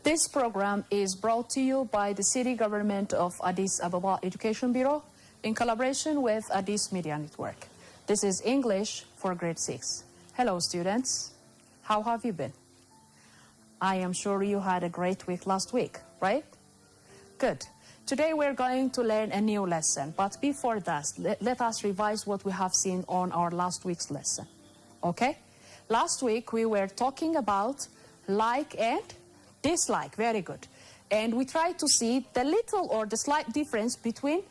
This program is brought to you by the City Government of Addis Ababa Education Bureau in collaboration with Addis Media Network. This is English for grade 6. Hello students, how have you been? I am sure you had a great week last week, right? Good. Today we're going to learn a new lesson, but before that, let us revise what we have seen on our last week's lesson, okay? Last week we were talking about like and dislike, very good. And we tried to see the little or the slight difference between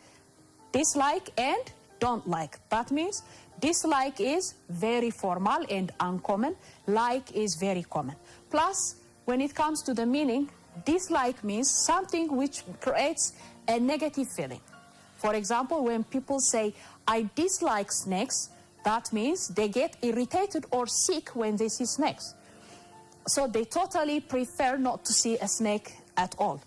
dislike and don't like. That means dislike is very formal and uncommon, like is very common. Plus, when it comes to the meaning, dislike means something which creates a negative feeling. For example, when people say, I dislike snakes, that means they get irritated or sick when they see snakes. So they totally prefer not to see a snake at all.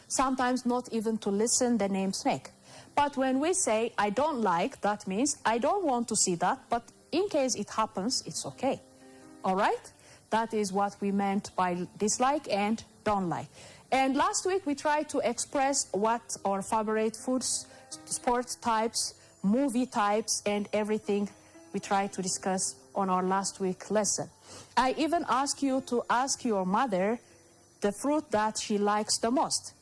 Sometimes not even to listen the name snake. But when we say, I don't like, that means I don't want to see that, but in case it happens, it's okay. All right? That is what we meant by dislike and don't like. And last week we tried to express what our favorite foods, sport types, movie types, and everything we tried to discuss on our last week lesson. I even asked you to ask your mother the fruit that she likes the most.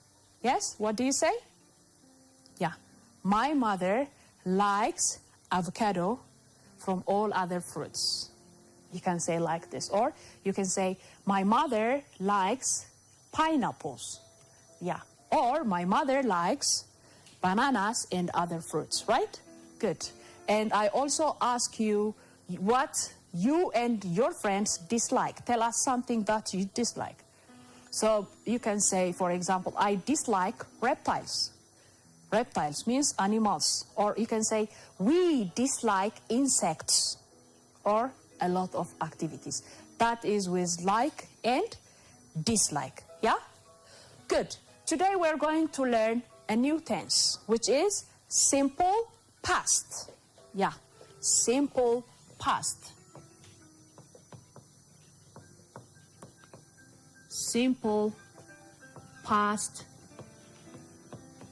Yes? What do you say? Yeah. My mother likes avocado from all other fruits. You can say like this. Or you can say, my mother likes pineapples. Yeah. Or my mother likes bananas and other fruits, right? Good. And I also ask you what you and your friends dislike. Tell us something that you dislike. So you can say, for example, I dislike reptiles. Reptiles means animals. Or you can say, we dislike insects. Or a lot of activities. That is with like and dislike. Yeah? Good. Today we're going to learn a new tense, which is simple past. Yeah, simple past. Simple past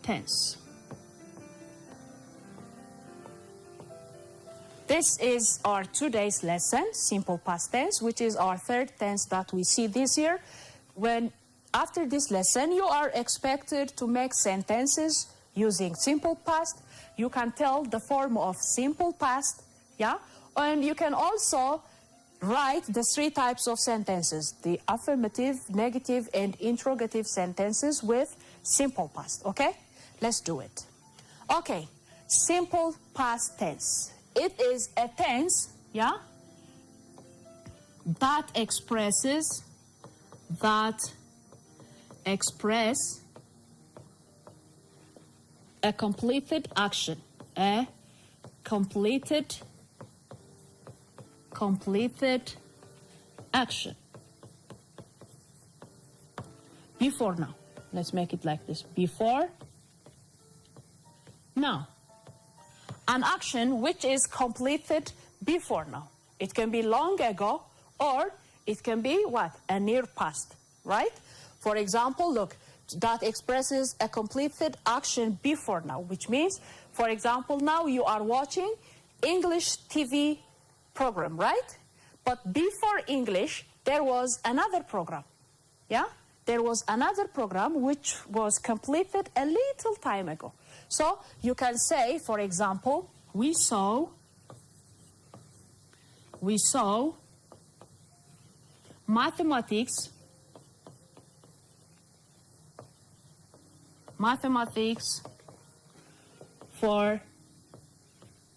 tense. This is our today's lesson, simple past tense, which is our third tense that we see this year. When after this lesson, you are expected to make sentences using simple past. You can tell the form of simple past, yeah? And you can also write the three types of sentences, the affirmative, negative, and interrogative sentences with simple past, okay? Let's do it. Okay, simple past tense. It is a tense, yeah, that express a completed action, a completed action. Before now. Let's make it like this. Before now. An action which is completed before now. It can be long ago or it can be what? A near past, right? For example, look, that expresses a completed action before now, which means, for example, now you are watching English TV program, right? But before English, there was another program, yeah? There was another program which was completed a little time ago. So you can say, for example, we saw mathematics for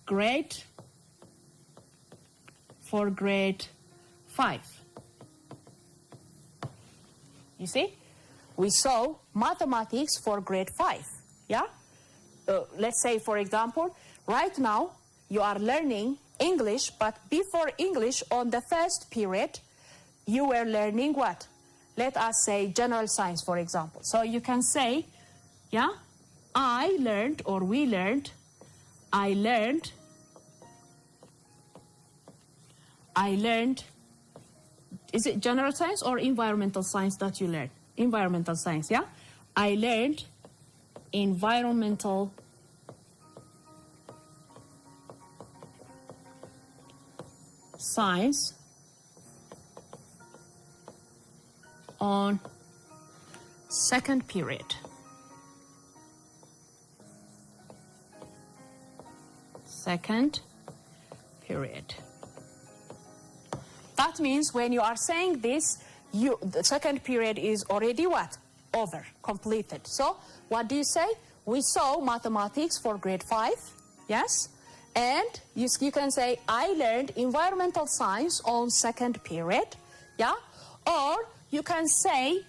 grade 5. You see? We saw mathematics for grade 5. Yeah? Let's say, for example, right now you are learning English, but before English on the first period, you were learning what? Let us say general science, for example. So you can say, yeah, I learned, or we learned, I learned, is it general science or environmental science that you learn? environmental science, yeah? I learned environmental science on second period. Second period. That means when you are saying this, the second period is already what? Over, completed. So what do you say? We saw mathematics for grade 5, yes? And you can say, I learned environmental science on second period, yeah? Or you can say,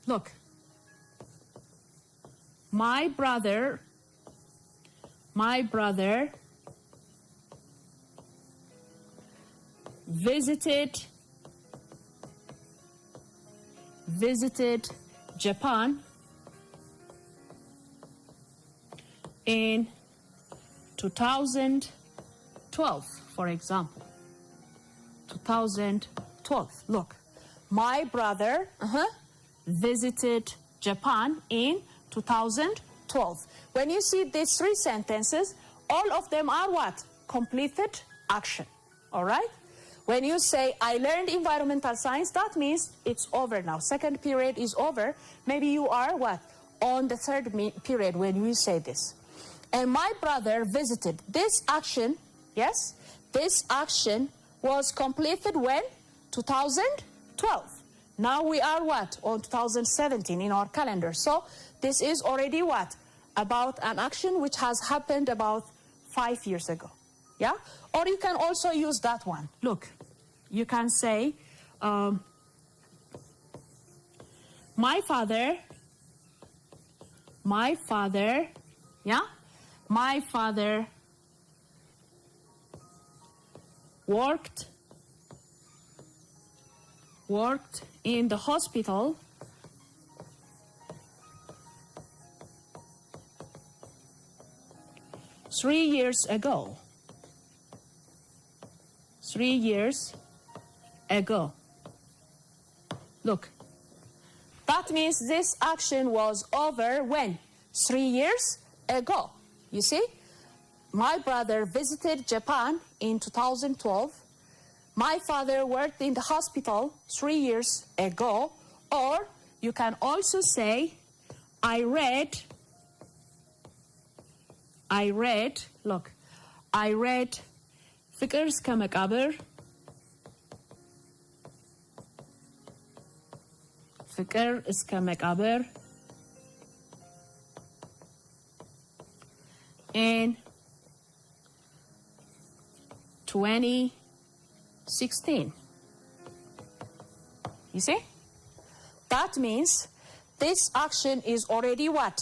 look, my brother visited Japan in 2012, for example. 2012. Look, my brother visited Japan in 2012. When you see these three sentences, all of them are what? Completed action. All right? When you say, I learned environmental science, that means it's over now. Second period is over. Maybe you are what? On the third period when you say this. And my brother visited. This action, yes, this action was completed when? 2012. Now we are what? On 2017 in our calendar. So this is already what? About an action which has happened about 5 years ago. Yeah? Or you can also use that one. Look, you can say, my father, yeah? My father worked in the hospital three years ago. 3 years ago. Look, that means this action was over when? 3 years ago. You see? My brother visited Japan in 2012. My father worked in the hospital 3 years ago. Or you can also say, I read, look, I read ፍቅር እስከ መቃብር ፍቅር እስከ መቃብር in 2016. You see? That means this action is already what?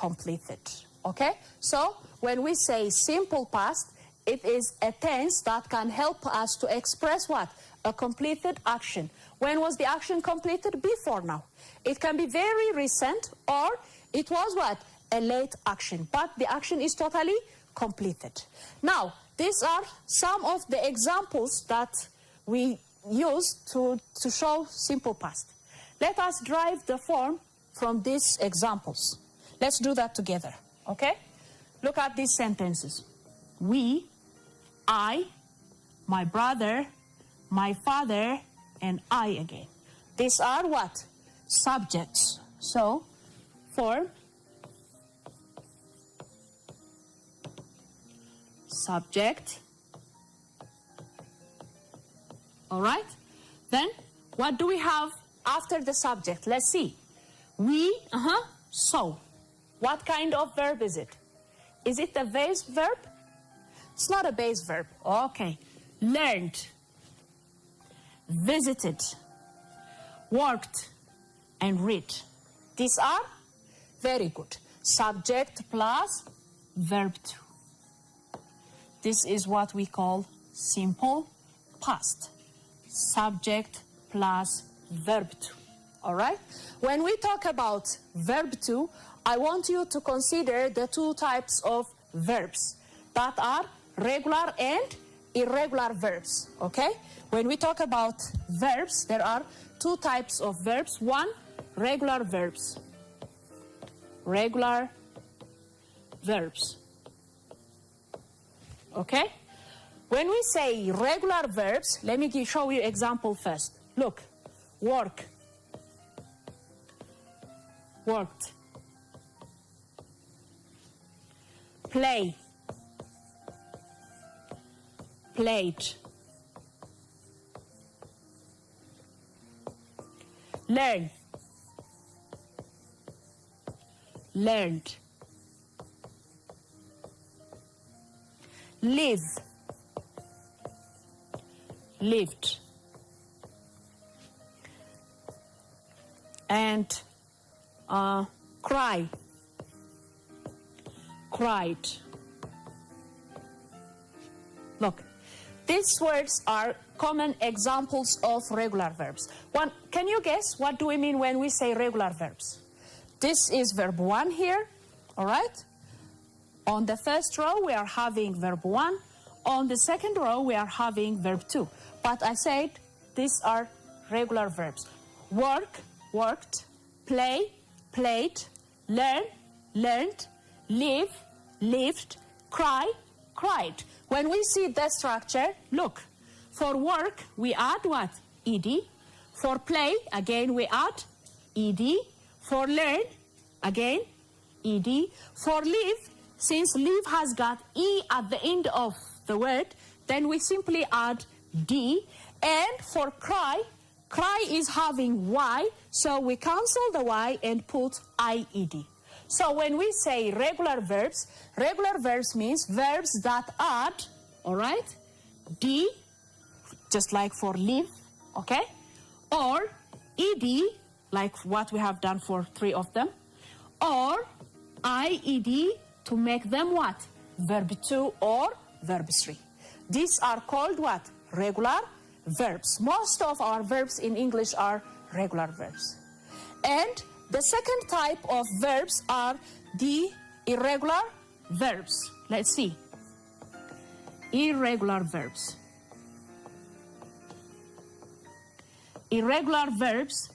Completed. Okay? So when we say simple past, it is a tense that can help us to express what? A completed action. When was the action completed? Before now. It can be very recent or it was what? A late action. But the action is totally completed. Now, these are some of the examples that we use to show simple past. Let us derive the form from these examples. Let's do that together. Okay? Look at these sentences. We, I, my brother, my father, and I again. These are what? Subjects. So, form, subject. All right? Then, what do we have after the subject? Let's see. We, so. What kind of verb is it? Is it a base verb? It's not a base verb. Okay. Learned, visited, worked, and read. These are very good. Subject plus verb to. This is what we call simple past. Subject plus verb to. All right? When we talk about verb to, I want you to consider the two types of verbs that are regular and irregular verbs, okay? When we talk about verbs, there are two types of verbs. One, regular verbs. Regular verbs. Okay? When we say regular verbs, let me show you example first. Look, work, worked. Play, played. Learn, learned. Live, lived. And cry, cried. Look, these words are common examples of regular verbs. Can you guess what do we mean when we say regular verbs? This is verb 1 here, all right? On the first row, we are having verb 1. On the second row, we are having verb 2. But I said these are regular verbs. Work, worked. Play, played. Learn, learned. Live, lived. Cry, cried. When we see that structure, look. For work, we add what? Ed. For play, again, we add ed. For learn, again, ed. For live, since live has got e at the end of the word, then we simply add d. And for cry, cry is having y, so we cancel the y and put ied. So when we say regular verbs means verbs that add, all right, d, just like for live, okay, or ed, like what we have done for 3 of them, or ied to make them what? Verb 2 or verb 3. These are called what? Regular verbs. Most of our verbs in English are regular verbs. And the second type of verbs are the irregular verbs. Let's see. Irregular verbs. Irregular verbs.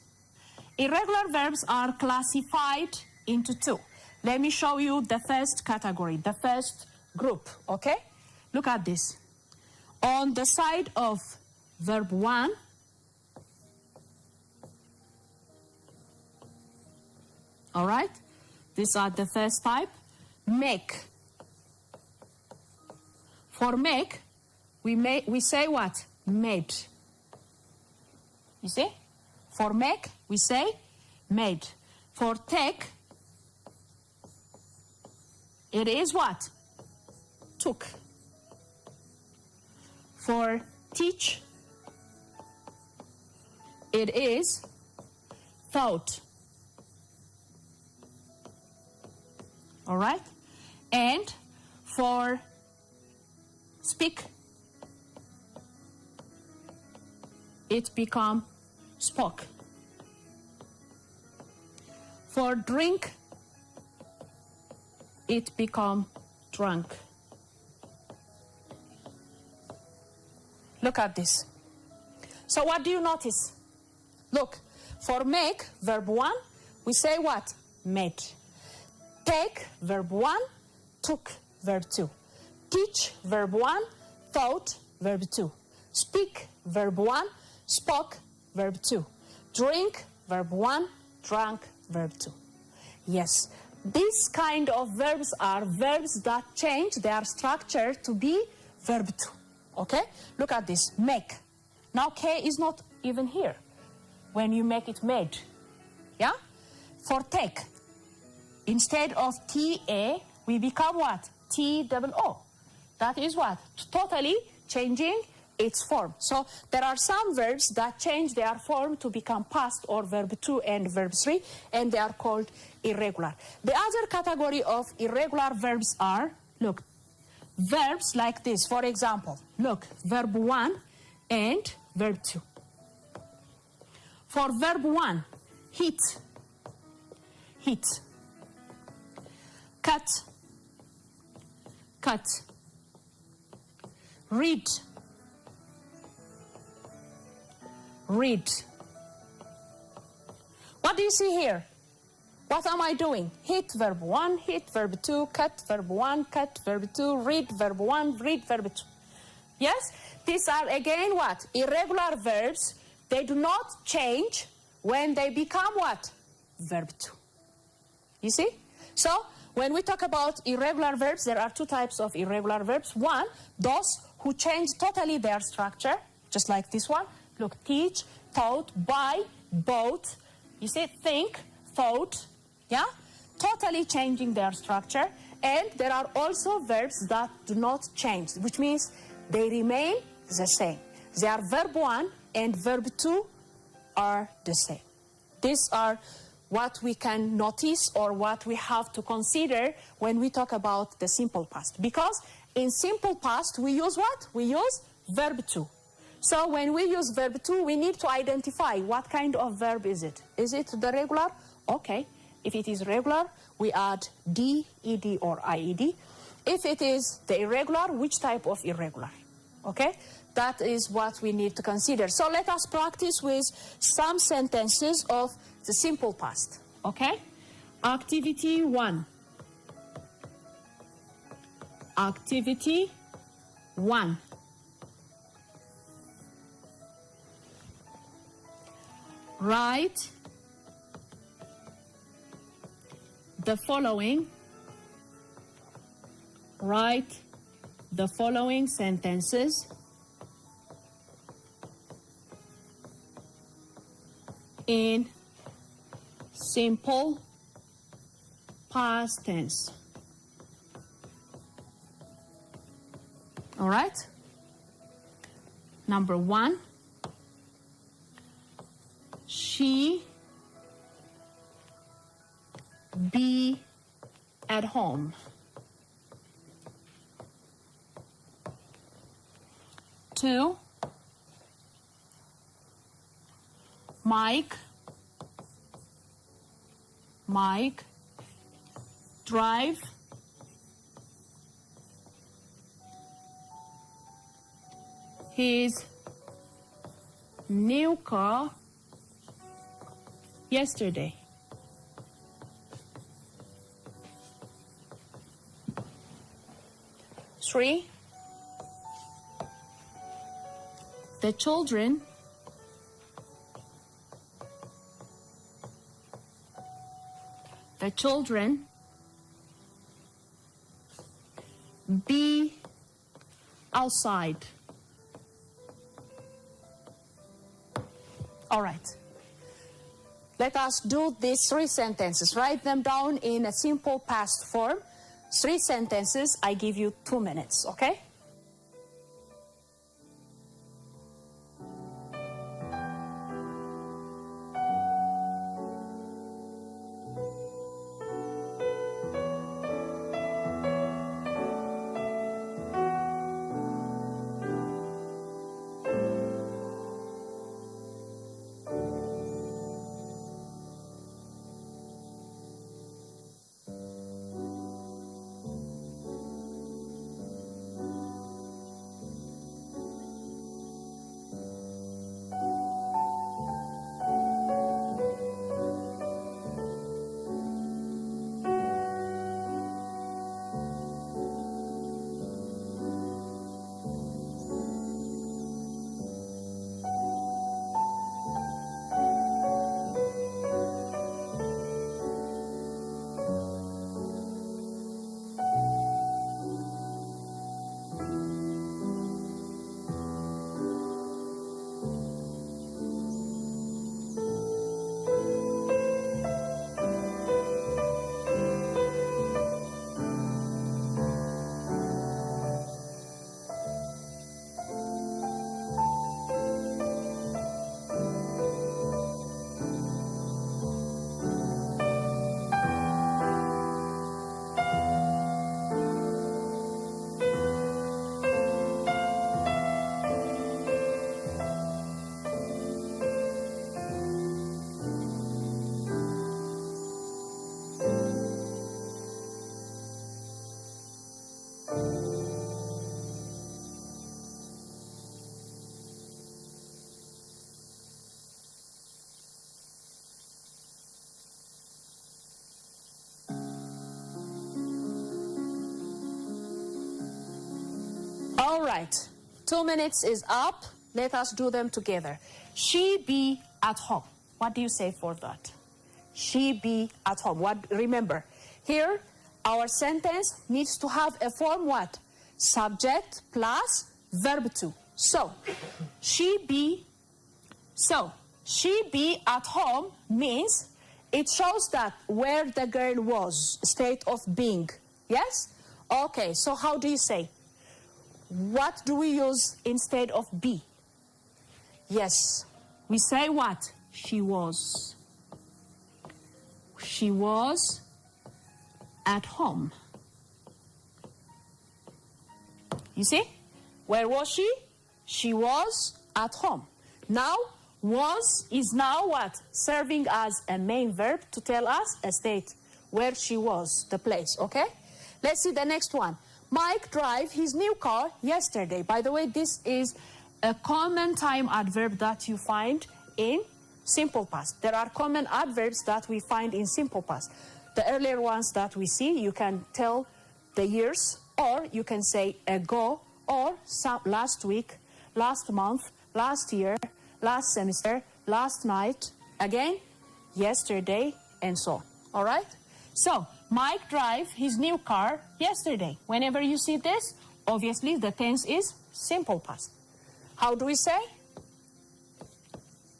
Irregular verbs are classified into 2. Let me show you the first category, the first group, okay? Look at this. On the side of verb 1, all right? These are the first type. Make. For make, we say what? Made. You see? For make, we say made. For take, it is what? Took. For teach, it is thought. All right? And for speak, it become spoke. For drink, it become drunk. Look at this. So what do you notice? Look, for make, verb 1, we say what? Made. Take, verb 1, took, verb 2. Teach, verb 1, thought, verb 2. Speak, verb 1, spoke, verb 2. Drink, verb 1, drank, verb 2. Yes, these kind of verbs are verbs that change their structure to be verb 2. Okay? Look at this. Make. Now K is not even here when you make it made. Yeah? For take, instead of TA, we become what? TOO. That is what? Totally changing its form. So there are some verbs that change their form to become past or verb 2 and verb 3, and they are called irregular. The other category of irregular verbs are, look, verbs like this. For example, look, verb 1 and verb 2. For verb 1, hit, hit. Cut, cut. Read, read. What What do you see here? What am I doing? Hit verb 1, hit verb 2, cut verb 1, cut verb 2, read verb 1, read verb 2. Yes? These are again what? Irregular verbs. They do not change when they become what? Verb 2. You see? So, when we talk about irregular verbs, there are two types of irregular verbs. One, those who change totally their structure, just like this one. Look, teach, taught, buy, bought. You see, think, thought, yeah? Totally changing their structure. And there are also verbs that do not change, which means they remain the same. They are verb 1 and verb 2 are the same. These are what we can notice or what we have to consider when we talk about the simple past. Because in simple past, we use what? We use verb 2. So when we use verb 2, we need to identify what kind of verb is it. Is it the regular? Okay. If it is regular, we add D, ED, or IED. If it is the irregular, which type of irregular? Okay? That is what we need to consider. So let us practice with some sentences of the simple past. Okay? Activity 1. Activity 1. Write the following. Write the following sentences in simple past tense. All right? Number 1. She be at home. 2. Mike drive his new car yesterday. 3. The children be outside. All right. Let us do these 3 sentences. Write them down in a simple past form. 3 sentences. I give you 2 minutes, okay? right. 2 minutes is up. Let us do them together. She be at home. What do you say for that? She be at home. Remember, here our sentence needs to have a form what? Subject plus verb to. So, she be at home means it shows that where the girl was, state of being. Yes? Okay, so how do you say? What do we use instead of be? Yes, we say what? She was. She was at home. You see? Where was she? She was at home. Now, was is now what? Serving as a main verb to tell us a state where she was, the place, okay? Let's see the next one. Mike drove his new car yesterday. By the way, this is a common time adverb that you find in simple past. There are common adverbs that we find in simple past. The earlier ones that we see, you can tell the years, or you can say ago, or last week, last month, last year, last semester, last night, again, yesterday, and so on. All right? So, Mike drove his new car yesterday. Whenever you see this, obviously the tense is simple past. How do we say?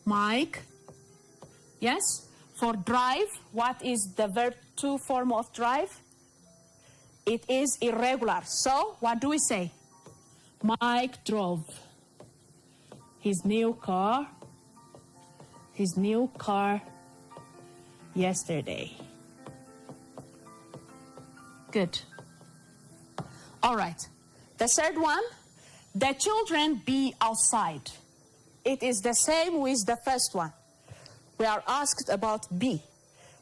Mike. Yes? For drive, what is the verb to form of drive? It is irregular. So, what do we say? Mike drove his new car yesterday. Good. All right. The third one, the children be outside. It is the same with the first one. We are asked about be.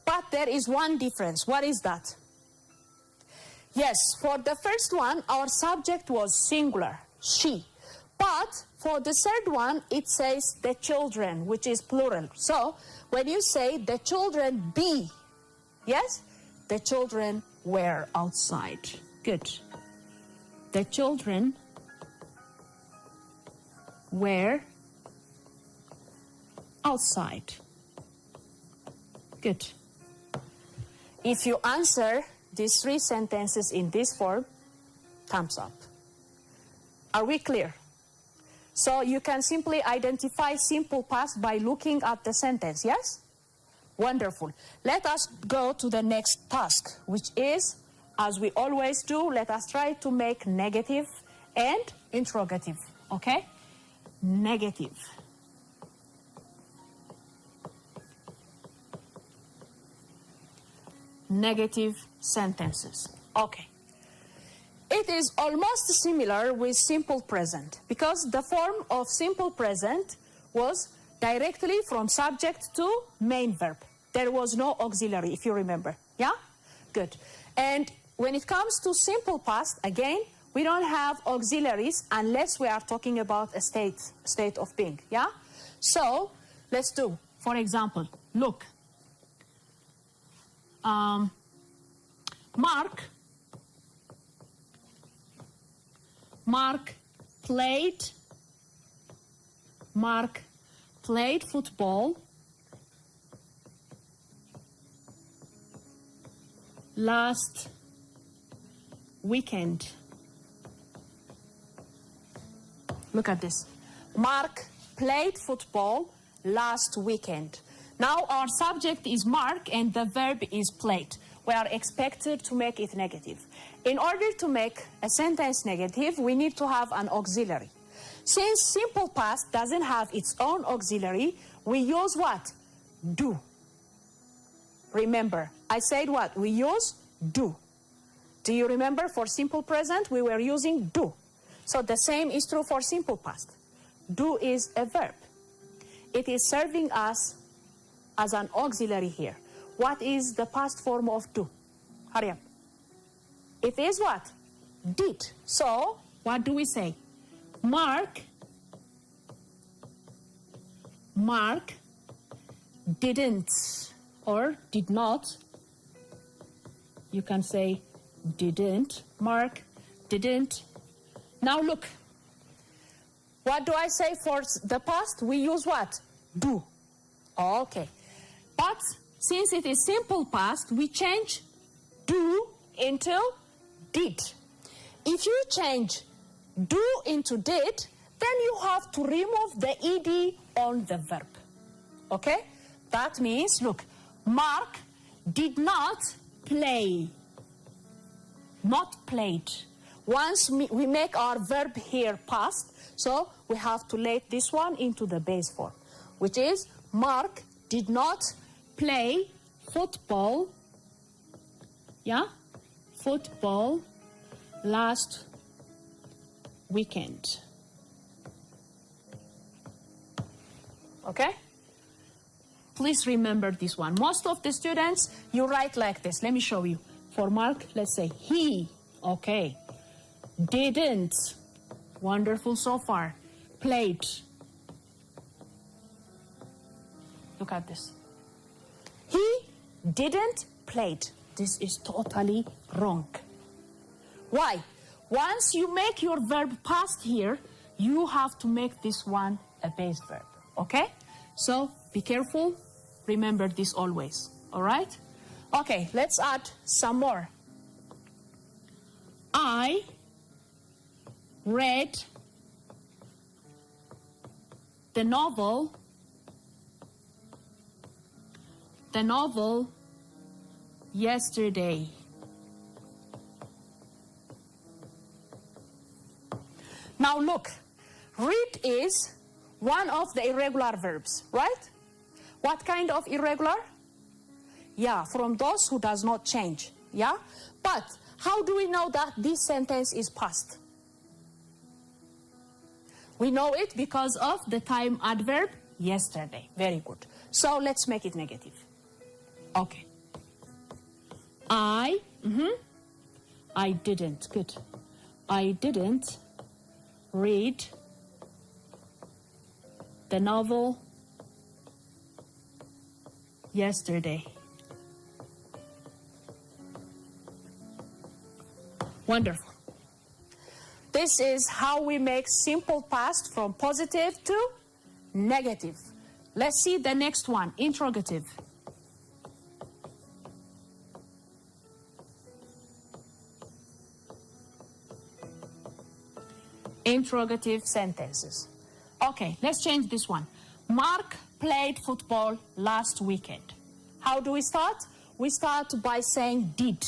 But there is one difference. What is that? Yes, for the first one, our subject was singular, she. But for the third one, it says the children, which is plural. So when you say the children be, yes, the children were outside. Good. The children were outside. Good. If you answer these three sentences in this form, thumbs up. Are we clear? So you can simply identify simple past by looking at the sentence, yes? Wonderful. Let us go to the next task, which is, as we always do, let us try to make negative and interrogative, okay? Negative. Negative sentences. Okay. It is almost similar with simple present because the form of simple present was directly from subject to main verb. There was no auxiliary, if you remember. Yeah? Good. And when it comes to simple past, again, we don't have auxiliaries unless we are talking about a state of being. Yeah? So, let's do, for example, look. Mark played football last weekend. Look at this. Mark played football last weekend. Now our subject is Mark and the verb is played. We are expected to make it negative. In order to make a sentence negative, we need to have an auxiliary. Since simple past doesn't have its own auxiliary, we use what? Do. Remember, I said what? We use do. Do you remember for simple present, we were using do. So the same is true for simple past. Do is a verb. It is serving us as an auxiliary here. What is the past form of do? Hurry up. It is what? Did. So, what do we say? Mark didn't or did not. You can say didn't. Mark didn't. Now look, What do I say for the past? We use what? Do. Okay. But since it is simple past, we change do into did. If you change do into did, then you have to remove the ed on the verb. Okay? That means, look, Mark did not play. Not played. Once we make our verb here past, so we have to lay this one into the base form, which is Mark did not play football, football last weekend. Okay? Please remember this one. Most of the students, you write like this. Let me show you. For Mark, let's say he, okay, didn't, wonderful so far, played. Look at this. He didn't played. This is totally wrong. Why? Once you make your verb past here, you have to make this one a base verb, okay? So be careful, remember this always, all right? Okay, let's add some more. I read the novel yesterday. Now look, read is one of the irregular verbs, right? What kind of irregular? Yeah, from those who does not change, yeah? But how do we know that this sentence is past? We know it because of the time adverb yesterday. Very good. So let's make it negative. Okay. I didn't, good. I didn't read the novel yesterday. Wonderful. This is how we make simple past from positive to negative. Let's see the next one, interrogative. Interrogative sentences. Okay, let's change this one. Mark played football last weekend. How do we start? We start by saying did.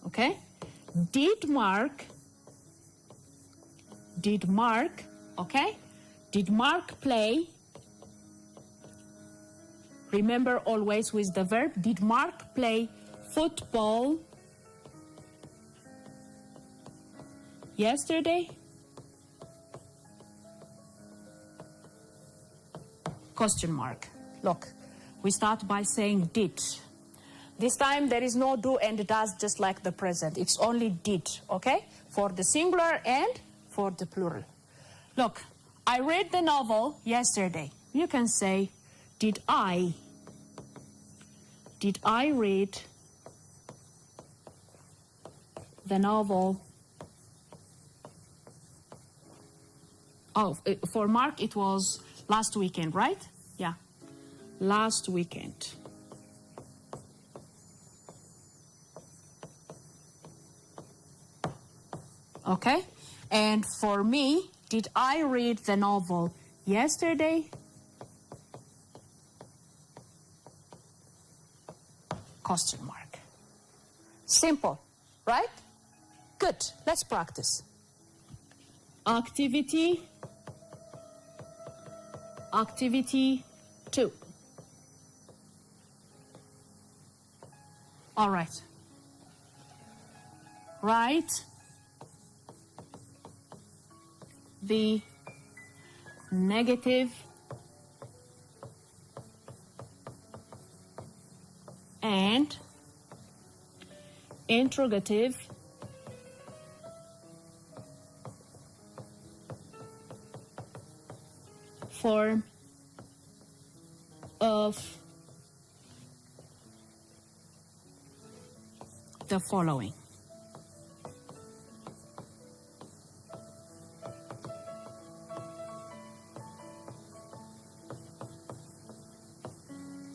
Okay? Did Mark, okay? Did Mark play? Remember always with the verb, did Mark play football yesterday? Question mark. Look, we start by saying did. This time there is no do and does, just like the present. It's only did, okay? For the singular and for the plural. Look, I read the novel yesterday. You can say, did I read the novel? Oh, for Mark it was last weekend, right? Yeah, last weekend. Okay, and for me, did I read the novel yesterday? Question mark. Simple, right? Good, let's practice. Activity 2. All right. Write the negative and interrogative form of the following.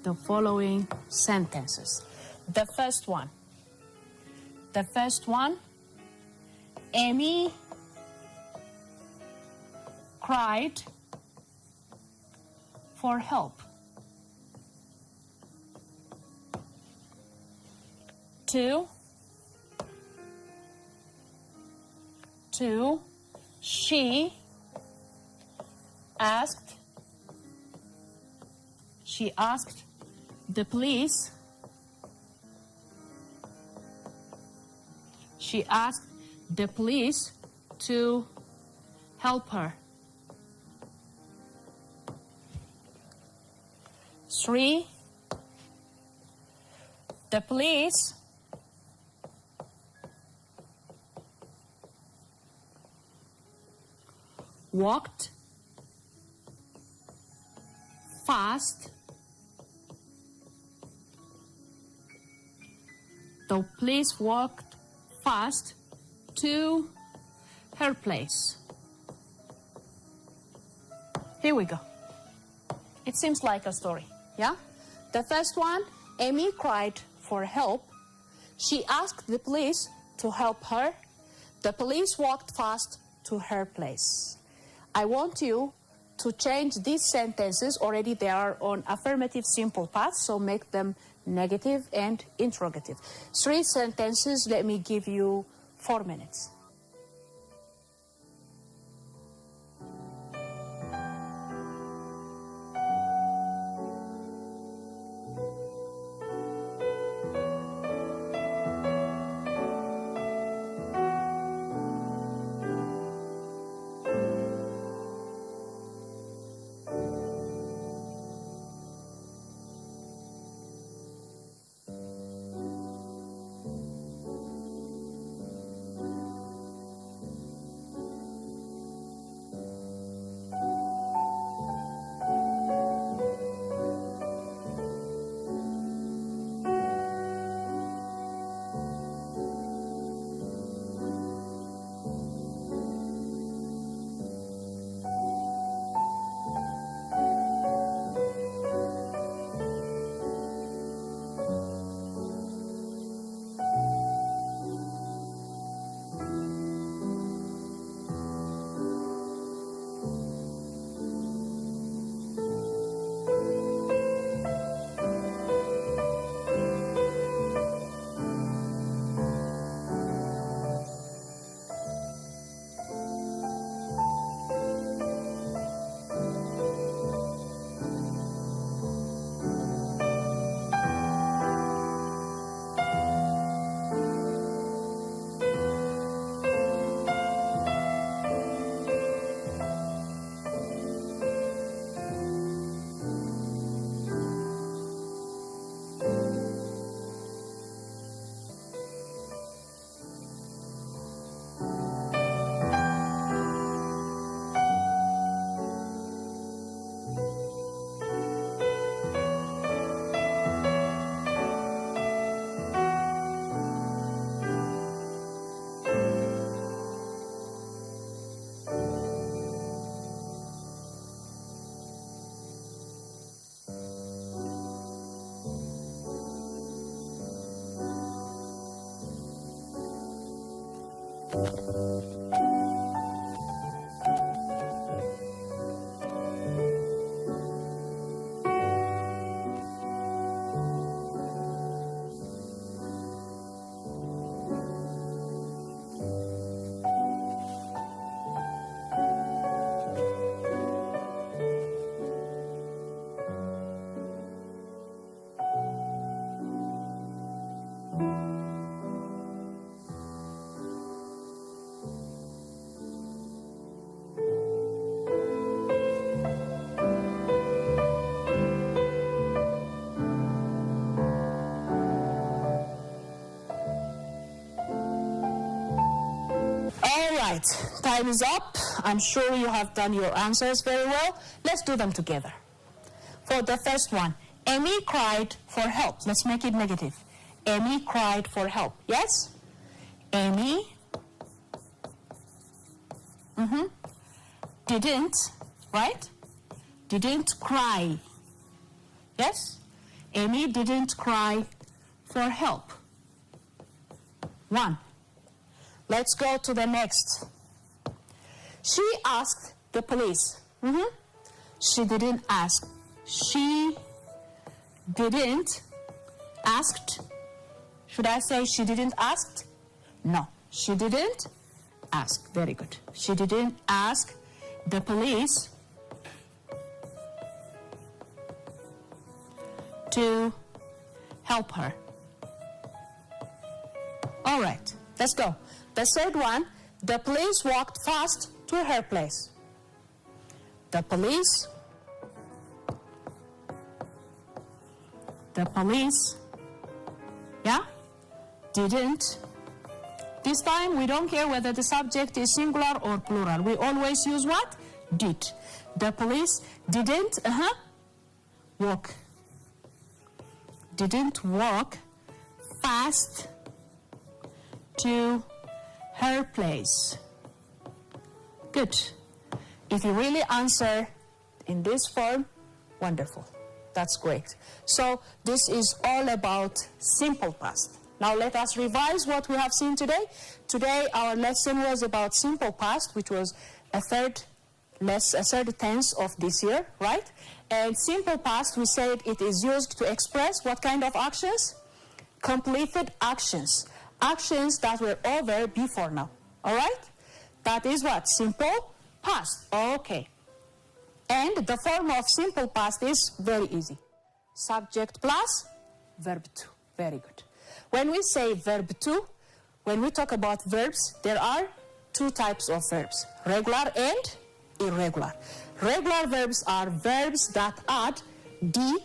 the following sentences. The first one, Amy cried for help. 2, she asked the police. She asked the police to help her. 3, the police walked fast. The police walked fast to her place. Here we go. It seems like a story, yeah? The first one, Amy cried for help. She asked the police to help her. The police walked fast to her place. I want you to change these sentences. Already they are on affirmative simple past, so make them negative and interrogative. 3 sentences, let me give you 4 minutes. right, time is up. I'm sure you have done your answers very well. Let's do them together. For the first one, Amy cried for help. Let's make it negative. Amy cried for help. Yes? Amy didn't, right? Didn't cry. Yes? Amy didn't cry for help. 1. Let's go to the next. She asked the police. She didn't ask. She didn't asked. Should I say she didn't ask? No, she didn't ask. Very good. She didn't ask the police to help her. All right, let's go. The third one, the police walked fast to her place. The police, yeah, didn't. This time we don't care whether the subject is singular or plural. We always use what? Did. The police didn't walk. Didn't walk fast to her place. Good. If you really answer in this form, wonderful. That's great. So this is all about simple past. Now let us revise what we have seen today. Today our lesson was about simple past, which was a third tense of this year, right? And simple past, we said it is used to express what kind of actions? Completed actions. Actions that were over before now. All right? That is what? Simple past. Okay. And the form of simple past is very easy. Subject plus verb to. Very good. When we say verb to, when we talk about verbs, there are two types of verbs, regular and irregular. Regular verbs are verbs that add d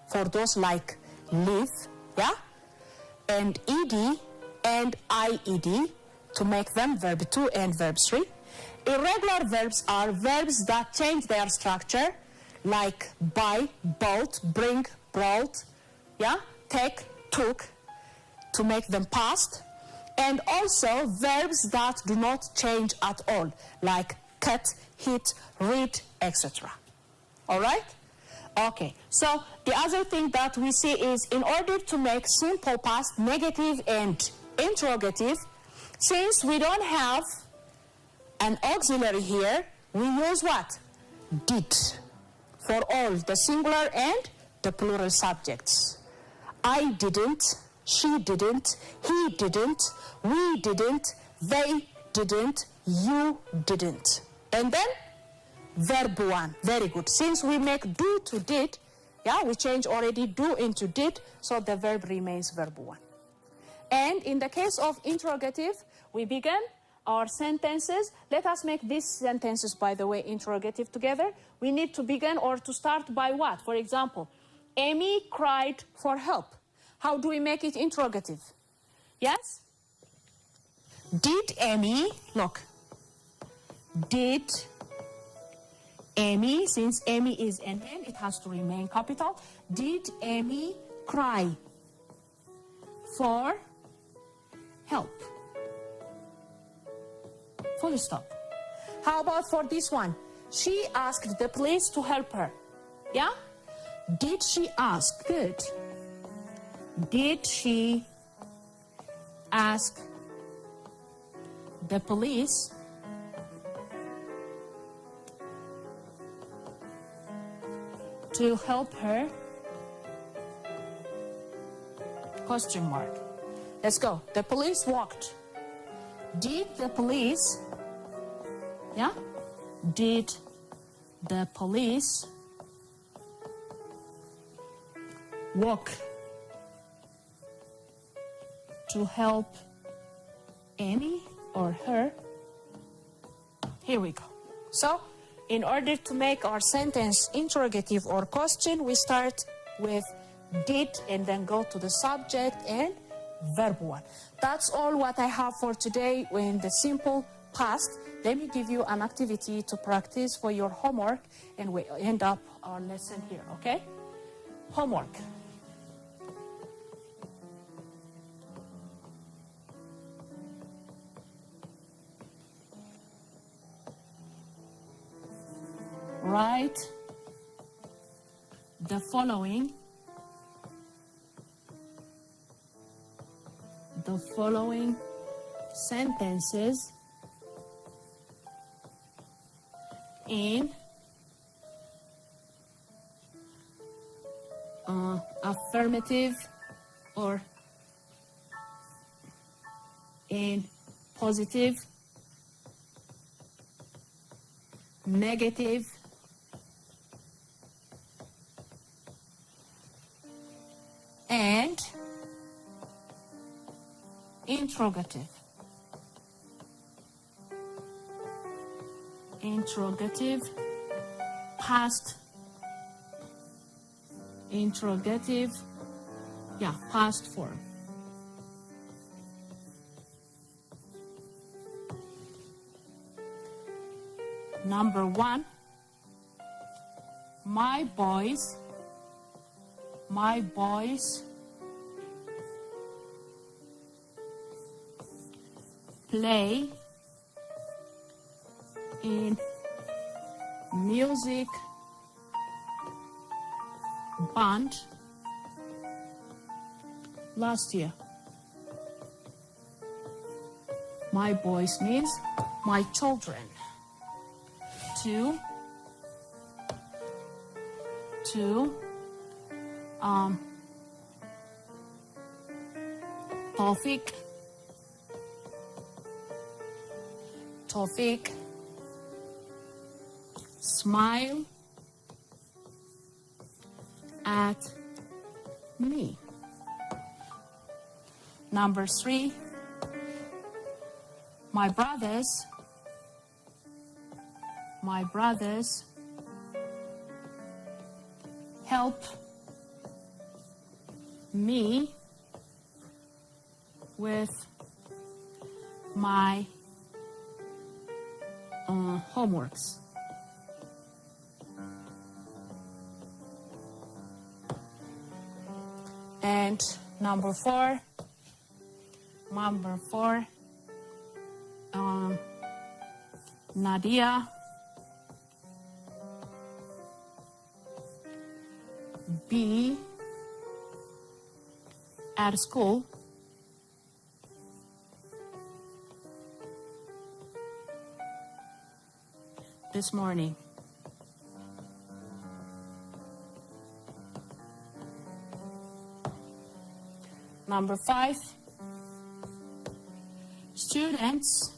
for those like live, yeah, and ed and ied to make them verb 2 and verb 3. Irregular verbs are verbs that change their structure, like buy, bought, bring, brought, yeah, take, took, to make them past, and also verbs that do not change at all, like cut, hit, read, etc. All right? Okay, so the other thing that we see is in order to make simple past negative and interrogative, since we don't have an auxiliary here, we use what? Did for all the singular and the plural subjects. I didn't, she didn't, he didn't, we didn't, they didn't, you didn't. And then verb 1, very good. Since we make do to did, yeah, we change already do into did, so the verb remains verb 1. And in the case of interrogative, we begin our sentences. Let us make these sentences, by the way, interrogative together. We need to begin or to start by what? For example, Amy cried for help. How do we make it interrogative? Yes? Did Amy, look, did Amy, since Amy is an N, it has to remain capital. Did Amy cry for help? Full stop. How about for this one? She asked the police to help her. Yeah? Did she ask? Good. Did she ask the police to help her? Question mark. Let's go. The police walked. Did the police, yeah? Did the police walk to help Amy or her? Here we go. So, in order to make our sentence interrogative or question, we start with did and then go to the subject and verb 1. That's all what I have for today in the simple past. Let me give you an activity to practice for your homework, and we end up our lesson here, okay? Homework. Write the following the following sentences in affirmative or in positive, negative, and interrogative. Interrogative, past, interrogative, past form. Number 1, my boys play in music band last year. My boys means my children. 2, Tawfiq smile at me. Number 3, my brothers help me with my homeworks. And number 4, Nadia be at school this morning. Number 5, students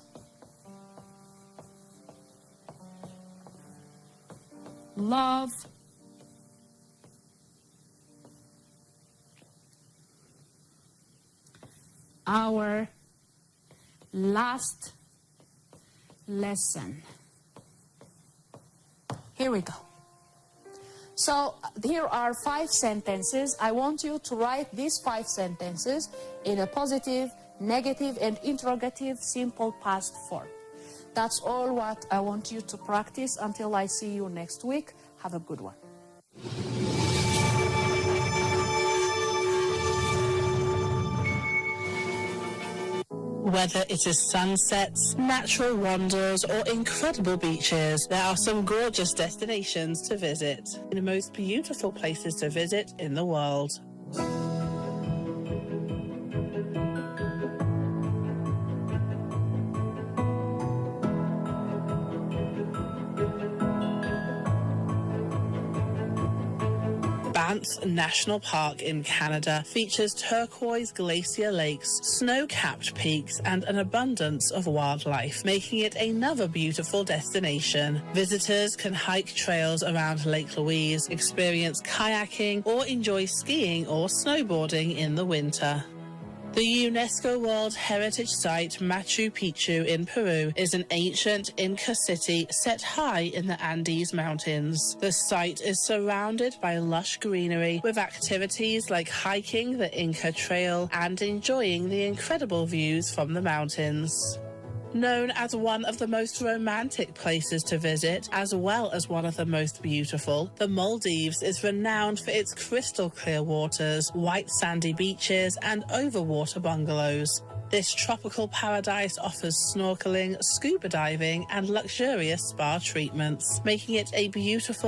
love our last lesson. Here we go. So here are 5 sentences. I want you to write these 5 sentences in a positive, negative, and interrogative simple past form. That's all what I want you to practice until I see you next week. Have a good one. Whether it is sunsets, natural wonders, or incredible beaches, there are some gorgeous destinations to visit in the most beautiful places to visit in the world. Banff National Park in Canada features turquoise glacier lakes, snow-capped peaks, and an abundance of wildlife, making it another beautiful destination. Visitors can hike trails around Lake Louise, experience kayaking, or enjoy skiing or snowboarding in the winter. The UNESCO World Heritage Site Machu Picchu in Peru is an ancient Inca city set high in the Andes Mountains. The site is surrounded by lush greenery with activities like hiking the Inca Trail and enjoying the incredible views from the mountains. Known as one of the most romantic places to visit, as well as one of the most beautiful, the Maldives is renowned for its crystal clear waters, white sandy beaches, and overwater bungalows. This tropical paradise offers snorkeling, scuba diving, and luxurious spa treatments, making it a beautiful